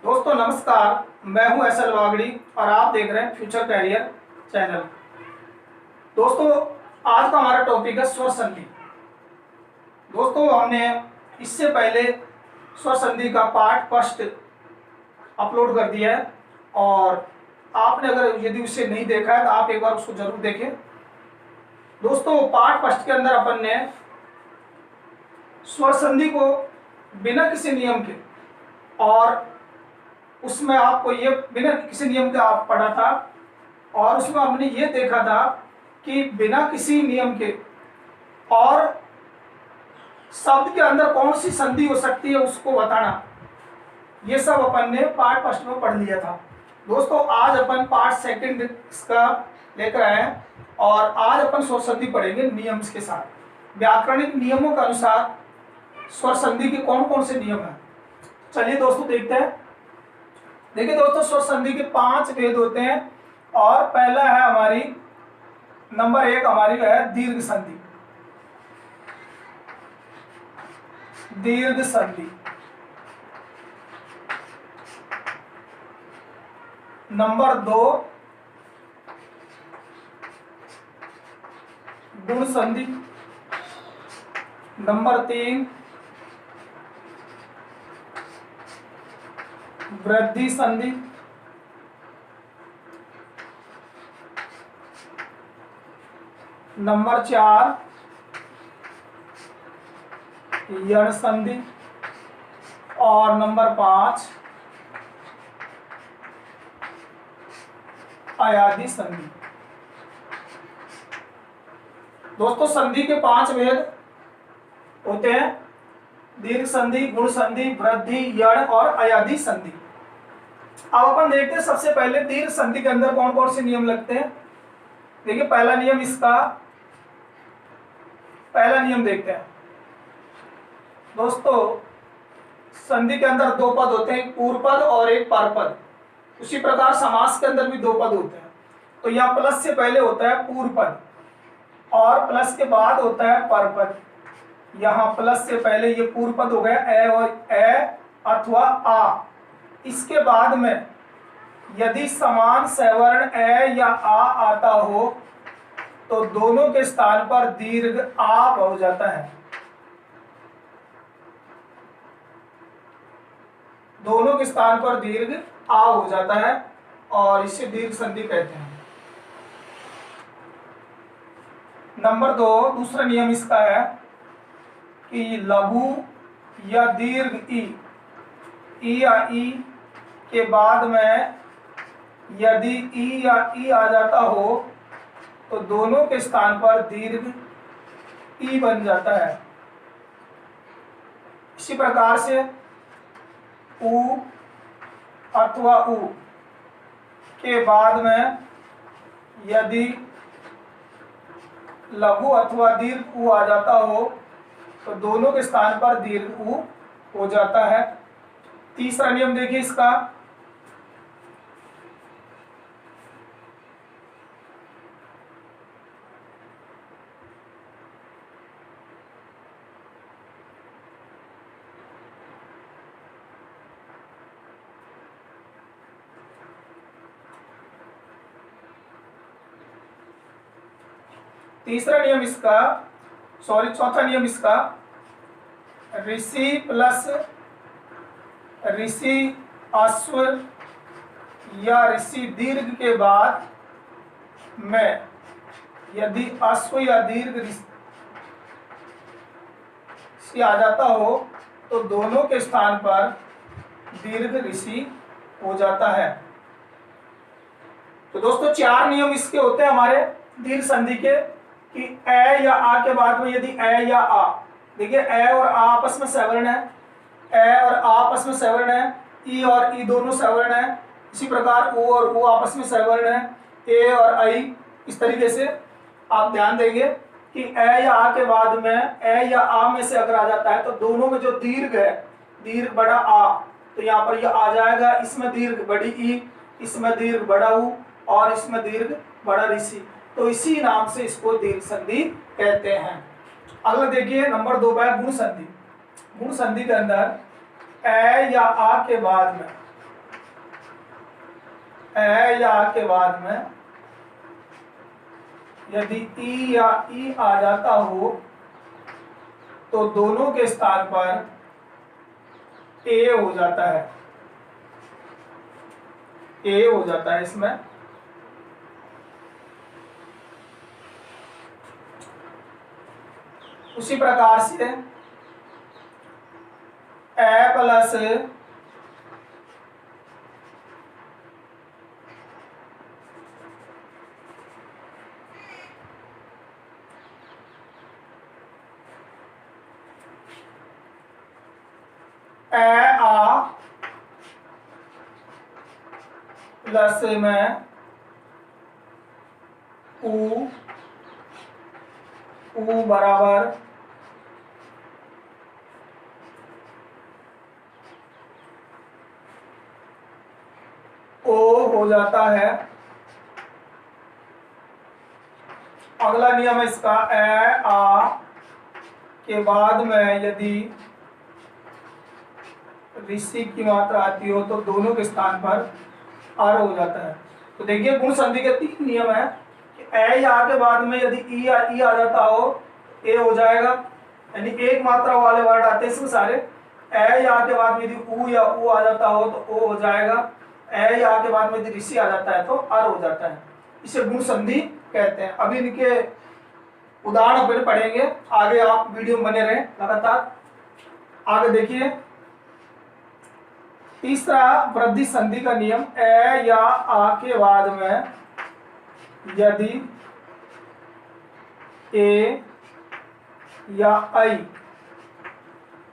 दोस्तों नमस्कार, मैं हूं एस.एल. वागड़ी और आप देख रहे हैं फ्यूचर कैरियर चैनल। दोस्तों आज का हमारा टॉपिक है स्वर संधि। दोस्तों हमने इससे पहले स्वर संधि का पार्ट फर्स्ट अपलोड कर दिया है और आपने अगर यदि उसे नहीं देखा है तो आप एक बार उसको जरूर देखें। दोस्तों पार्ट फर्स्ट के अंदर अपन ने स्वर संधि को बिना किसी नियम के और उसमें आपको ये बिना किसी नियम के आप पढ़ा था और उसमें हमने ये देखा था कि बिना किसी नियम के और शब्द के अंदर कौन सी संधि हो सकती है उसको बताना, ये सब अपन ने पार्ट फर्स्ट में पढ़ लिया था। दोस्तों आज अपन पार्ट सेकंड इसका लेकर आए हैं और आज अपन स्वर संधि पढ़ेंगे नियम के साथ। व्याकरणिक नियमों के अनुसार स्वर संधि के कौन कौन से नियम हैं, चलिए दोस्तों देखते हैं। देखिए दोस्तों स्वर संधि के 5 भेद होते हैं और पहला है हमारी नंबर 1 हमारी है दीर्घ संधि। दीर्घ संधि। नंबर 2 गुण संधि। नंबर 3 वृद्धि संधि। नंबर 4 यण संधि और नंबर 5 अयादि संधि। दोस्तों संधि के 5 भेद होते हैं, दीर्घ संधि, गुण संधि, वृद्धि, यण और अयादि संधि। अब अपन देखते हैं सबसे पहले दीर्घ संधि के अंदर कौन कौन से नियम लगते हैं। देखिए पहला नियम देखते हैं। दोस्तों संधि के अंदर 2 पद होते हैं, एक पूर्व पद और एक पर पद। उसी प्रकार समास के अंदर भी 2 पद होते हैं। तो यहाँ प्लस से पहले होता है पूर्व पद और प्लस के बाद होता है पर पद। यहाँ प्लस से पहले ये पूर्व पद हो गया ए और ए अथवा आ। इसके बाद में यदि समान सवर्ण ए या आ आता हो तो दोनों के स्थान पर दीर्घ आ हो जाता है। दोनों के स्थान पर दीर्घ आ हो जाता है और इसे दीर्घ संधि कहते हैं। नंबर 2 दूसरा नियम इसका है कि लघु या दीर्घ ई या ई के बाद में यदि ई या ई आ जाता हो तो दोनों के स्थान पर दीर्घ ई बन जाता है। इसी प्रकार से उ अथवा उ के बाद में यदि लघु अथवा दीर्घ उ आ जाता हो तो दोनों के स्थान पर दीर्घ उ हो जाता है। तीसरा नियम देखिए इसका, चौथा नियम इसका ऋषि प्लस ऋषि अश्व या ऋषि दीर्घ के बाद में यदि अश्व या दीर्घ ऋषि आ जाता हो तो दोनों के स्थान पर दीर्घ ऋषि हो जाता है। तो दोस्तों 4 नियम इसके होते हैं हमारे दीर्घ संधि के कि ए या आ के बाद में यदि ए या आ, देखिए ए और आ आपस में सवर्ण है, ए और आ आपस में सवर्ण है, ई और ई दोनों सवर्ण है। इसी प्रकार ओ और ओ आपस में सवर्ण है, ए और आई। इस तरीके से आप ध्यान देंगे कि ए या आ के बाद में ए या आ में से अगर आ जाता है तो दोनों में जो दीर्घ है, दीर्घ बड़ा आ, तो यहाँ पर यह आ जाएगा। इसमें दीर्घ बड़ी ई, इसमें दीर्घ बड़ा ऊ और इसमें दीर्घ बड़ा ऋषि, तो इसी नाम से इसको दीर्घ संधि कहते हैं। अगला देखिए नंबर 2 पर गुण संधि। गुण संधि के अंदर ए या आ के बाद में ए या आ के बाद में यदि ई या ई आ जाता हो तो दोनों के स्थान पर ए हो जाता है, ए हो जाता है इसमें। उसी प्रकार से ए प्लस ए आ प्लस में ऊ बराबर ओ हो जाता है। अगला नियम है इसका, ए आ के बाद में यदि ऋषि की मात्रा आती हो तो दोनों के स्थान पर आर हो जाता है। तो देखिए गुण संधि के 3 नियम है कि ए या आ के बाद में यदि ई आ जाता हो ए हो जाएगा, यानी एक मात्रा वाले वर्ड आते हैं इसमें सारे। ए या आ के बाद में यदि ऊ या ऊ आ जाता हो तो ओ हो जाएगा, ए या आ के बाद में यदि ऋषि आ जाता है तो आर हो जाता है। इसे गुण संधि कहते हैं। अभी इनके उदाहरण अपन पढ़ेंगे, आगे आप वीडियो में बने रहें लगातार। आगे देखिए तीसरा वृद्धि संधि का नियम, ए या आ के बाद में यदि ए या आई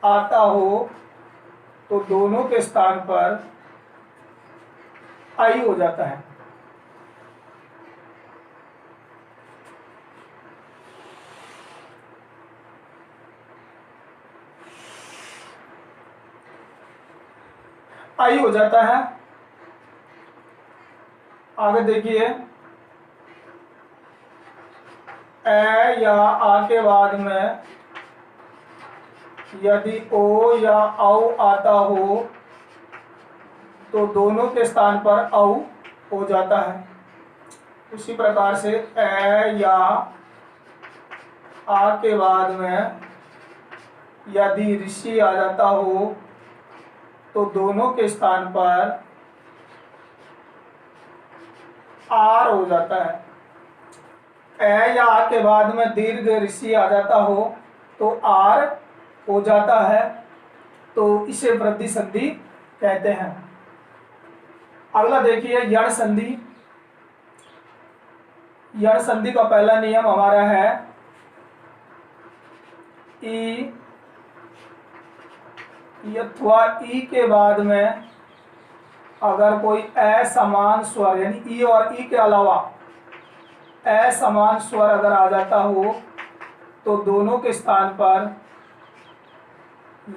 आता हो तो दोनों के स्थान पर आई हो जाता है। आई हो जाता है। आगे देखिए ए या आ के बाद में यदि ओ या औ आता हो तो दोनों के स्थान पर औ हो जाता है। उसी प्रकार से ए या आ के बाद में यदि ऋषि आ जाता हो तो दोनों के स्थान पर आर हो जाता है। ए या आ के बाद में दीर्घ ऋषि आ जाता हो तो आर हो जाता है, तो इसे वृद्धि संधि कहते हैं। अगला देखिए यण संधि। यण संधि का पहला नियम हमारा है ई अथवा ई के बाद में अगर कोई असमान स्वर यानी ई और ई के अलावा असमान स्वर अगर आ जाता हो तो दोनों के स्थान पर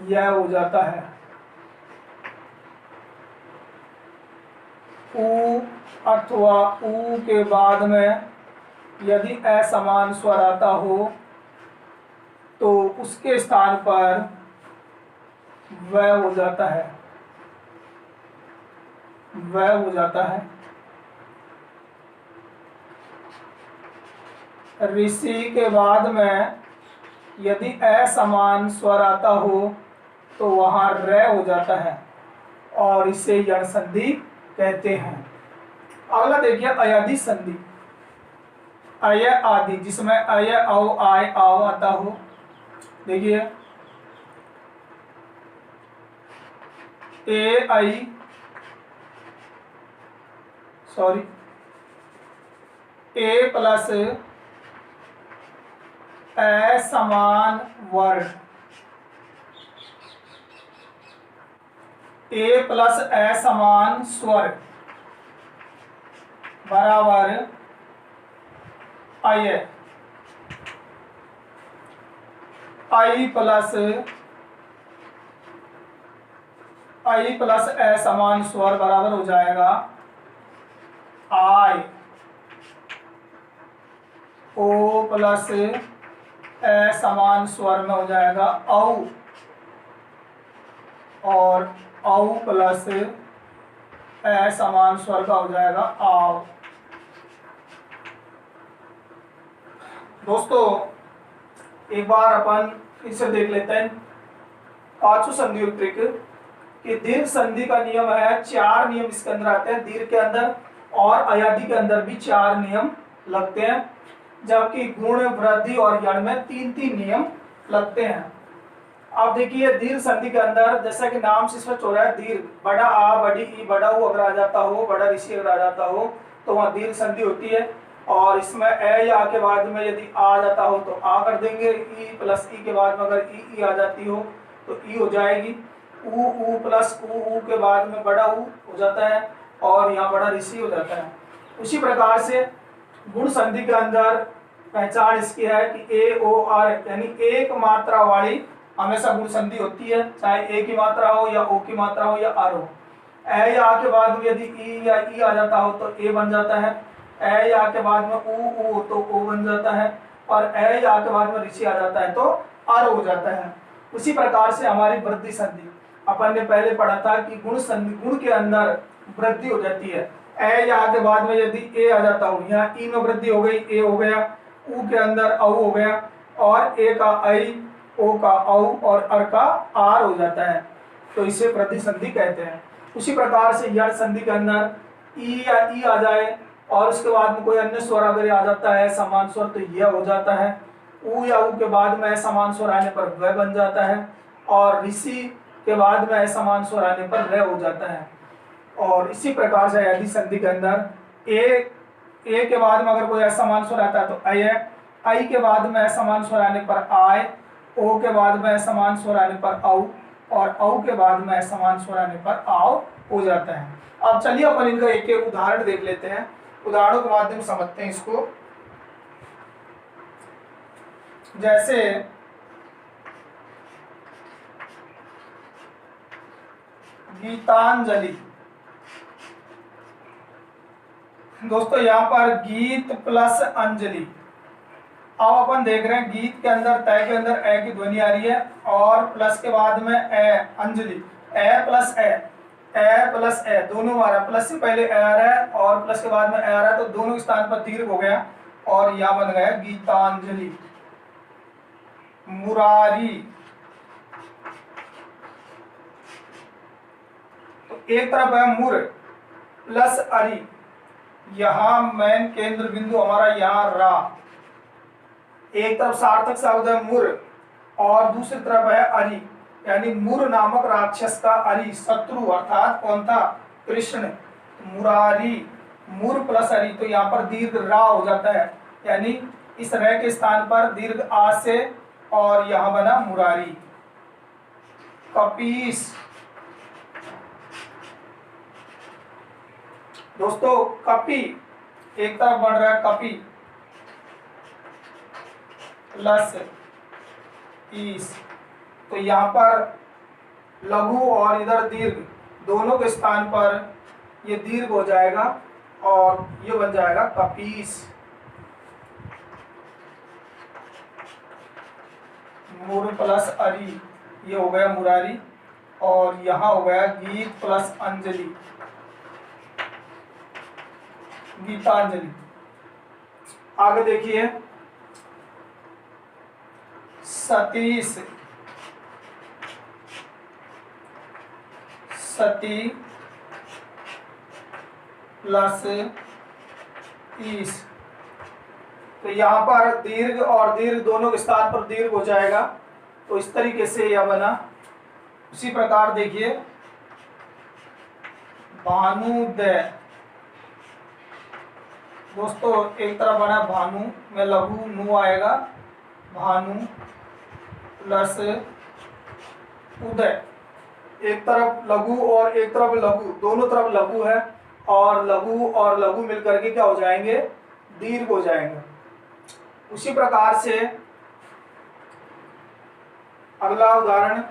यह हो जाता है। ऊ अथवा ऊ के बाद में यदि असमान स्वर आता हो तो उसके स्थान पर वह हो जाता है, वह हो जाता है। ऋषि के बाद में यदि असमान स्वर आता हो तो वहां र हो जाता है और इसे यण संधि कहते हैं। अगला देखिए अयादि संधि। अय आदि जिसमें अय औ आय आओ आता हो। देखिए ए आई ए प्लस असमान वर्ण, ए प्लस असमान स्वर बराबर आई प्लस असमान स्वर बराबर हो जाएगा आई। ओ प्लस असमान स्वर में हो जाएगा औ, और औ प्लस ए समान स्वर का हो जाएगा आओ। दोस्तों एक बार अपन इसे देख लेते हैं पांचों संधि ट्रिक कि दीर्घ संधि का नियम है, 4 नियम इसके अंदर आते हैं। दीर्घ के अंदर और अयाधि के अंदर भी 4 नियम लगते हैं, जबकि गुण, वृद्धि और यण में 3-3 नियम लगते हैं। अब देखिए दीर्घ संधि के अंदर जैसा कि नाम से स्पष्ट हो रहा है, दीर्घ बड़ा आ बड़ी ई बड़ा ऊ अगर आ जाता हो, बड़ा ऋषि अगर आ जाता हो तो वहाँ दीर्घ संधि होती है। और इसमें ए या के बाद में यदि आ जाता हो तो आ कर देंगे, ई प्लस ई के बाद में अगर ई आ जाती हो तो ई हो जाएगी। ऊ प्लस ऊ के बाद में बड़ा ऊ हो जाता है और यहाँ बड़ा ऋषि हो जाता है। उसी प्रकार से गुण संधि के अंदर पहचान इसकी है कि ए ओ आर यानी एक मात्रा वाली हमेशा गुण संधि होती है, चाहे ए की मात्रा हो या ओ की मात्रा हो या आर हो। ए या के बाद में यदि ई या ई आ जाता हो तो ए बन जाता है, ए या के बाद में ऊ तो ओ बन जाता है, और ए या के बाद में ऋषि आ जाता है तो आर हो जाता है। उसी प्रकार से हमारी वृद्धि संधि अपन ने पहले पढ़ा था कि गुण संधि, गुण के अंदर वृद्धि हो जाती है। ए या के बाद में यदि ए आ जाता हो, यहाँ ई में वृद्धि हो गई, ए हो गया, ऊ के अंदर औ हो गया, और ए का आई, ओ का औ और अर का आर हो जाता है, तो इसे वृद्धि संधि कहते हैं। उसी प्रकार से यण संधि के अंदर ई या ई आ जाए और उसके बाद में कोई अन्य स्वर अगर आ जाता है समान स्वर तो यह हो जाता है। ऊ या ऊ के बाद में समान स्वर आने पर वह बन जाता है, और ऋषि के बाद में समान स्वर आने पर वह हो जाता है। और इसी प्रकार से यदि संधि के अंदर ए के बाद में अगर कोई असमान स्वर आता है तो आई है, आई के बाद में असमान स्वर आने पर आय, ओ के बाद में असमान स्वर आने पर औ, और औ के बाद में असमान स्वर आने पर आओ हो जाता है। अब चलिए अपन इनका एक एक उदाहरण देख लेते हैं, उदाहरणों के माध्यम से समझते हैं इसको। जैसे गीतांजलि, दोस्तों यहाँ पर गीत प्लस अंजलि। अब अपन देख रहे हैं गीत के अंदर तय के अंदर ए की ध्वनि आ रही है और प्लस के बाद में ए अंजलि, ए प्लस ए दोनों आ रहा है, प्लस से पहले ए आ रहा है और प्लस के बाद में ए आ रहा है, तो दोनों के स्थान पर दीर्घ हो गया और यहाँ बन गया गीतांजलि। मुरारी, तो एक तरफ है मुर प्लस अरी, यहाँ मेन केंद्र बिंदु हमारा यहाँ रा, एक तरफ सार्थक शब्द है मुर और दूसरी तरफ है अरि, यानी मुर नामक राक्षस का अरि शत्रु अर्थात कौन था, कृष्ण। मुरारी, मुर प्लस अरि, तो यहाँ पर दीर्घ रा हो जाता है, यानी इस रे के स्थान पर दीर्घ आ से और यहाँ बना मुरारी। कपीस, दोस्तों कपी एक तरफ बन रहा है कपी प्लस ईस, तो यहाँ पर लघु और इधर दीर्घ दोनों के स्थान पर ये दीर्घ हो जाएगा और ये बन जाएगा कपीस। मुर प्लस अरी, ये हो गया मुरारी, और यहाँ हो गया गीत प्लस अंजलि, गीतांजलि। आगे देखिए सतीश, सती प्लस ईस, तो यहाँ पर दीर्घ और दीर्घ दोनों के स्थान पर दीर्घ हो जाएगा, तो इस तरीके से यह बना। उसी प्रकार देखिए भानुदय, दोस्तों एक तरफ बना भानु में लघु नु आएगा, भानु प्लस उदय, एक तरफ लघु और एक तरफ लघु, दोनों तरफ लघु है और लघु मिलकर के क्या हो जाएंगे, दीर्घ हो जाएंगे। उसी प्रकार से अगला उदाहरण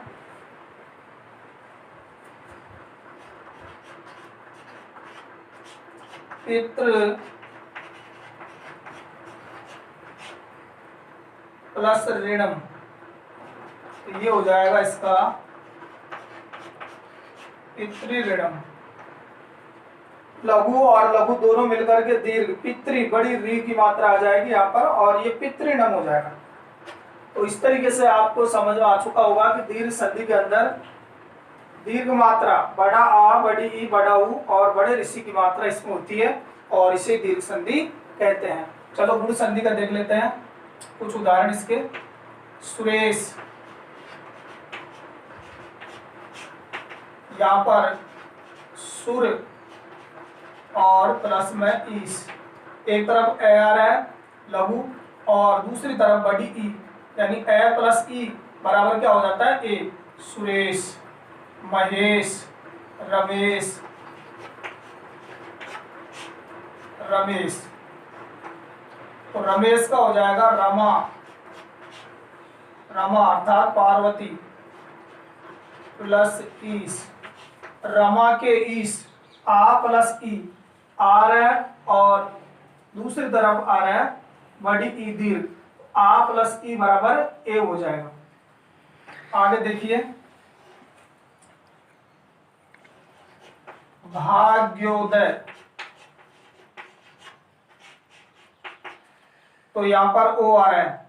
पितृ प्लस ऋणम, तो ये हो जाएगा इसका पितृ ऋणम। लघु और लघु दोनों मिलकर के दीर्घ पितृ बड़ी री की मात्रा आ जाएगी यहाँ पर, और ये पितृणम हो जाएगा। तो इस तरीके से आपको समझ में आ चुका होगा कि दीर्घ संधि के अंदर दीर्घ मात्रा बड़ा आ, बड़ी ई, बड़ा ऊ और बड़े ऋषि की मात्रा इसमें होती है, और इसे दीर्घ संधि कहते हैं। चलो गुण संधि का देख लेते हैं कुछ उदाहरण इसके। सुरेश, यहाँ पर सुर और प्लस में ईस, एक तरफ ए आ रहा है लघु और दूसरी तरफ बड़ी ई, यानी ए प्लस ई बराबर क्या हो जाता है ए। सुरेश, महेश, रमेश, रमेश, तो रमेश का हो जाएगा रमा, रमा अर्थात पार्वती प्लस ईस। रमा के ईस आ प्लस ई आ रहा है और दूसरी तरफ आ रहा है बड़ी ई दीर्घ, आ प्लस ई बराबर ए हो जाएगा। आगे देखिए भाग्योदय, तो यहां पर ओ आ रहा है,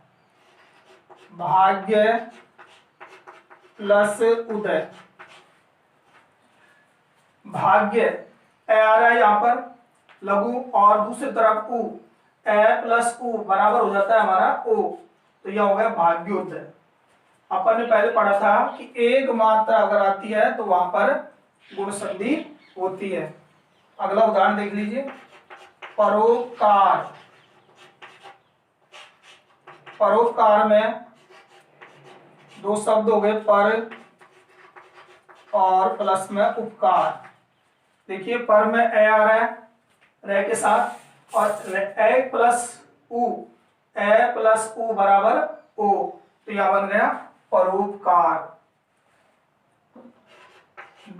भाग्य प्लस उदय, भाग्य ए आ रहा है यहां पर लघु और दूसरी तरफ उ, ए प्लस उ बराबर हो जाता है हमारा ओ, तो यह हो गया भाग्योदय। अपन ने पहले पढ़ा था कि एक मात्रा अगर आती है तो वहां पर गुण संधि होती है। अगला उदाहरण देख लीजिए, परोपकार, परोपकार में दो शब्द हो गए पर और प्लस में उपकार। देखिए पर में ए आ रहा है रे के साथ, और ए प्लस उ, ए प्लस उ बराबर ओ, तो यह बन गया परोपकार।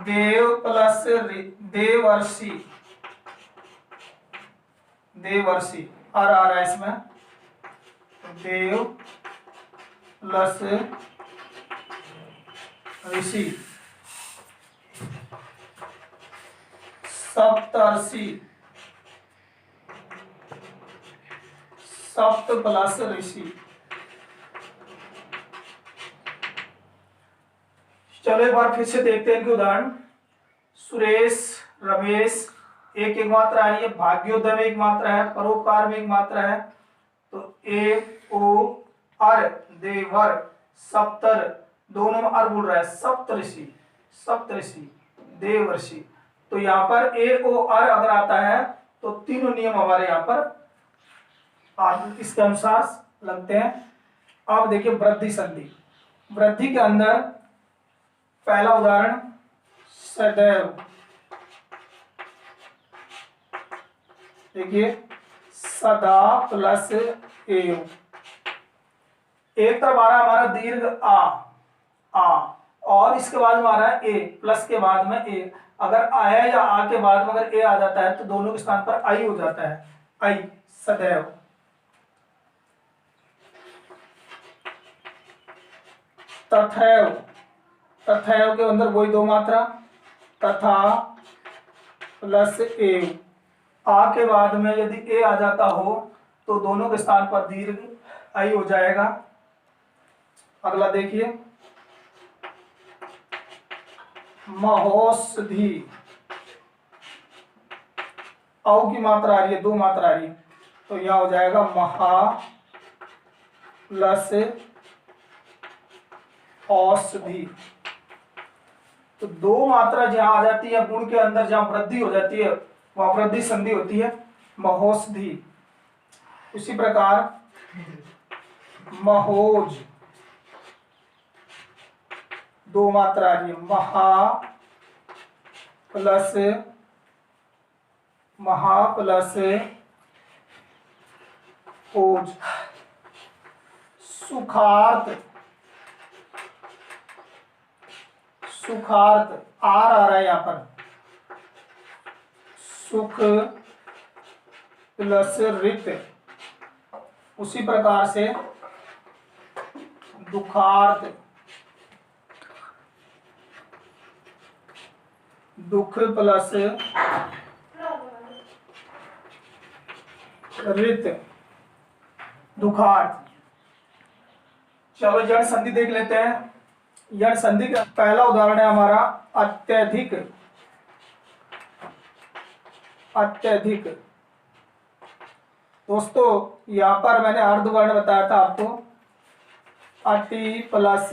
देव प्लस देवर्षि, देवर्षि आ रहा है इसमें, देव प्लस ऋषि। सप्तर्षि, सप्त प्लस ऋषि। चलो एक बार फिर से देखते हैं इनके उदाहरण। सुरेश, रमेश, एक एक मात्रा आ रही है, भाग्योदय में एक मात्रा है, परोपकार में एक मात्रा है, तो ए ओ अर, देवर, सप्तर, दोनों में अर बोल रहा है, सप्तऋषि, सप्तऋषि, देवर्षि। तो यहाँ पर ए ओ अर अगर आता है तो तीनों नियम हमारे यहाँ पर इसके अनुसार लगते हैं। अब देखिए वृद्धि संधि, वृद्धि के अंदर पहला उदाहरण सदैव, देखिए सदा प्लस एव, एक तरफ आ रहा है हमारा दीर्घ आ और इसके बाद में आ रहा है ए, प्लस के बाद में ए। अगर आया या आ के बाद में अगर ए आ जाता है तो दोनों के स्थान पर आई हो जाता है, आई, सदैव। तथैव, तथैव के अंदर वही दो मात्रा, तथा प्लस एव, आ के बाद में यदि ए आ जाता हो तो दोनों के स्थान पर दीर्घ आई हो जाएगा। अगला देखिए महोषधि, औ की मात्रा आ रही है, दो मात्रा आ रही है, तो यह हो जाएगा महा प्लस औषधि। तो दो मात्रा जहां आ जाती है गुण के अंदर, जहां वृद्धि हो जाती है वहां वृद्धि संधि होती है, महोषधि। उसी प्रकार महोज, दो मात्रा आ रही है, महा प्लस ओज। सुखार्थ, सुखार्थ आर आ रहा है यहां पर, सुख प्लस रित। उसी प्रकार से दुखार्थ, दुख प्लस रित दुखार्थ। चलो जड़ संधि देख लेते हैं। जड़ संधि का पहला उदाहरण है हमारा अत्यधिक। अत्यधिक दोस्तों यहां पर मैंने अर्धवर्ण बताया था आपको, अति प्लस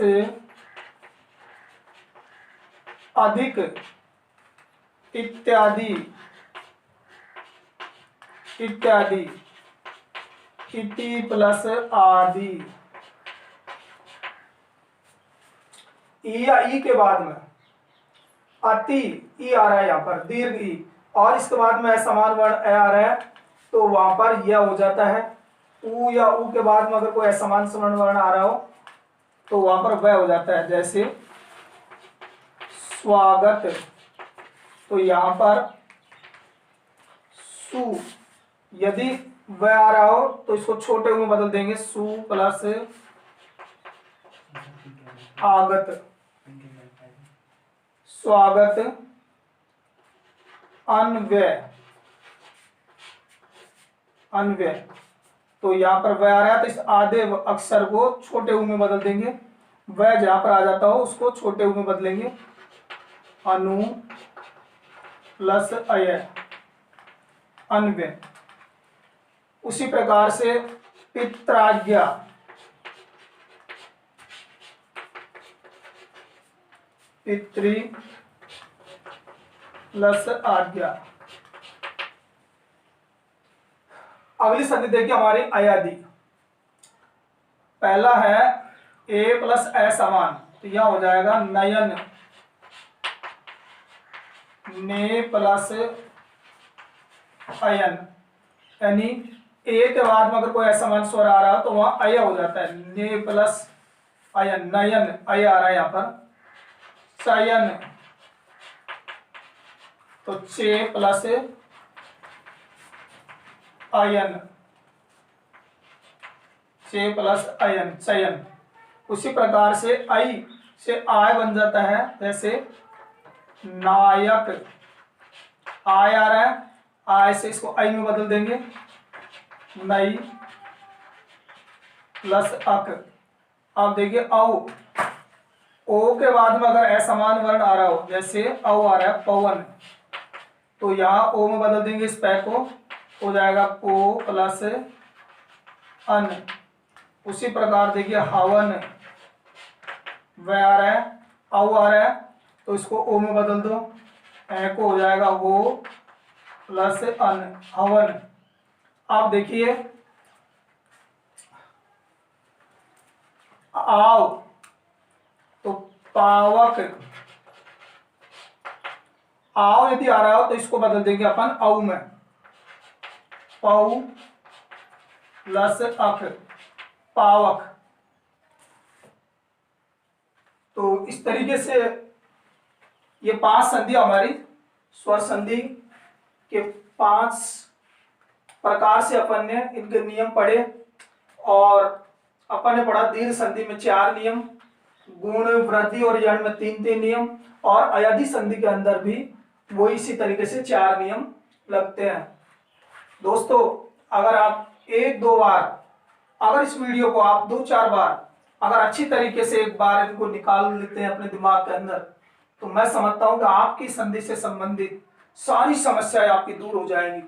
अधिक इत्यादि इत्यादि, इति प्लस आदि। ई या ई के बाद में अति ई आ रहा है यहाँ पर, दीर्घ ई, और इसके बाद में समान वर्ण ए आ रहा है, तो वहां पर यह हो जाता है। ऊ या ऊ के बाद में अगर कोई असमान समान वर्ण आ रहा हो तो वहां पर वह हो जाता है, जैसे स्वागत। तो यहां पर सु, यदि वह आ रहा हो तो इसको छोटे में बदल देंगे, सु प्लस आगत। स्वागत अन्व्यय, अन्व्यय। तो यहां पर वह आ रहा है तो इस आधे अक्षर को छोटे ऊ में बदल देंगे, वह जहां पर आ जाता हो उसको छोटे ऊ में बदलेंगे, अनु प्लस अय, अन्व्यय। उसी प्रकार से पित्राज्ञा, पितृ प्लस आज्ञा। अगली संधि देखिए हमारी अयादि। पहला है ए प्लस ए समान, तो यह हो जाएगा नयन, ने प्लस अयन, यानी ए के बाद में अगर कोई असमान स्वर आ रहा हो तो वहां अय हो जाता है, ने प्लस अयन, नयन अय आ रहा है यहां पर। शयन तो चे प्लस अयन, चे प्लस अयन, चयन। उसी प्रकार से आई से आय बन जाता है, जैसे नायक, आय आ रहा है, आय से इसको आई में बदल देंगे, नई प्लस अक। अब देखिए औ, ओ के बाद में अगर असमान वर्ण आ रहा हो, जैसे औ आ रहा है पवन, तो यहां ओ में बदल देंगे इस पै को, हो जाएगा पो प्लस अन। उसी प्रकार देखिए हवन, वह आ रहा है, औ आ रहा है, तो इसको ओ में बदल दो, ए को हो जाएगा हो प्लस अन, हवन। आप देखिए आओ तो पावक, आओ यदि आ रहा हो तो इसको बदल देंगे अपन औ में, पौ प्लस अक, पावक। तो इस तरीके से ये 5 संधि हमारी स्वर संधि के 5 प्रकार से अपन ने इनके नियम पढ़े, और अपन ने पढ़ा दीर्घ संधि में 4 नियम, गुण वृद्धि और यण में 3-3 नियम, और अयादि संधि के अंदर भी वो इसी तरीके से 4 नियम लगते हैं। दोस्तों अगर आप 1-2 बार, अगर इस वीडियो को आप 2-4 बार अगर अच्छी तरीके से एक बार इनको निकाल लेते हैं अपने दिमाग के अंदर, तो मैं समझता हूं कि आपकी संधि से संबंधित सारी समस्याएं आपकी दूर हो जाएंगी।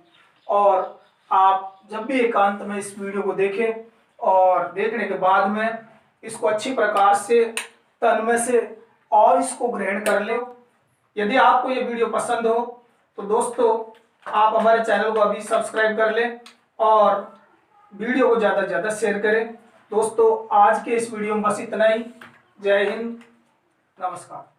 और आप जब भी एकांत में इस वीडियो को देखें और देखने के बाद में इसको अच्छी प्रकार से तन्मय से और इसको ग्रहण कर ले। यदि आपको ये वीडियो पसंद हो तो दोस्तों आप हमारे चैनल को अभी सब्सक्राइब कर लें और वीडियो को ज़्यादा से ज़्यादा शेयर करें। दोस्तों आज के इस वीडियो में बस इतना ही। जय हिंद, नमस्कार।